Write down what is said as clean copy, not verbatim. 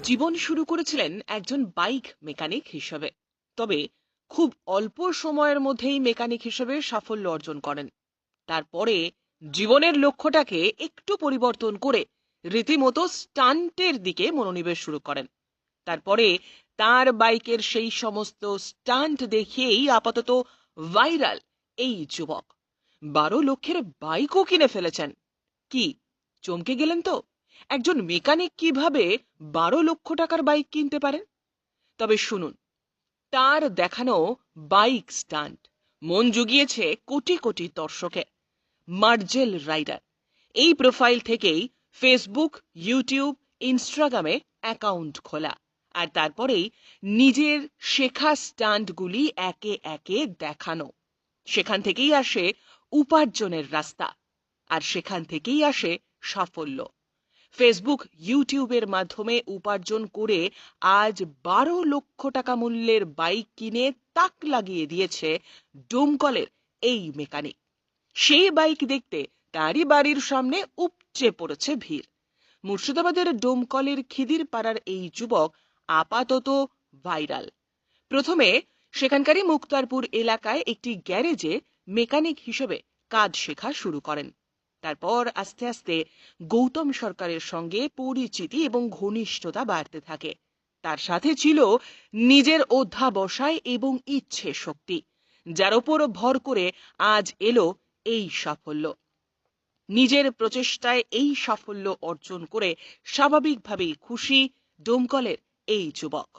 জীবন শুরু করেছিলেন একজন বাইক মেকানিক হিসেবে। তবে খুব অল্প সময়ের মধ্যেই মেকানিক হিসেবে সাফল্য অর্জন করেন। তারপরে জীবনের লক্ষ্যটাকে একটু পরিবর্তন করে রীতিমতো স্টান্টের দিকে মনোনিবেশ শুরু করেন। তারপরে তার বাইকের সেই সমস্ত স্টান্ট দেখিয়েই আপাতত ভাইরাল এই যুবক। 12 লক্ষের বাইকও কিনে ফেলেছেন। কি চমকে গেলেন তো? একজন মেকানিক কিভাবে 12 লক্ষ টাকার বাইক কিনতে পারেন? তবে শুনুন, তার দেখানো বাইক স্টান্ট মন জুগিয়েছে কোটি কোটি দর্শকের। মার্জেল রাইডার এই প্রোফাইল থেকেই ফেসবুক, ইউটিউব, ইনস্টাগ্রামে অ্যাকাউন্ট খোলা, আর তারপরেই নিজের শেখা স্টান্টগুলি একে একে দেখানো। সেখান থেকেই আসে উপার্জনের রাস্তা, আর সেখান থেকেই আসে সাফল্য। ফেসবুক, ইউটিউবের মাধ্যমে উপার্জন করে আজ 12 লক্ষ টাকা মূল্যের বাইক কিনে তাক লাগিয়ে দিয়েছে ডোমকলের এই মেকানিক। সেই বাইক দেখতে তারই বাড়ির সামনে উপচে পড়েছে ভিড়। মুর্শিদাবাদের ডোমকলের খিদির পাড়ার এই যুবক আপাতত ভাইরাল। প্রথমে সেখানকারই মুক্তারপুর এলাকায় একটি গ্যারেজে মেকানিক হিসেবে কাজ শেখা শুরু করেন। তারপর আস্তে আস্তে গৌতম সরকারের সঙ্গে পরিচিতি এবং ঘনিষ্ঠতা বাড়তে থাকে। তার সাথে ছিল নিজের অধ্যাবসায় এবং ইচ্ছে শক্তি, যার উপর ভর করে আজ এলো এই সাফল্য। নিজের প্রচেষ্টায় এই সাফল্য অর্জন করে স্বাভাবিকভাবেই খুশি ডোমকলের এই যুবক।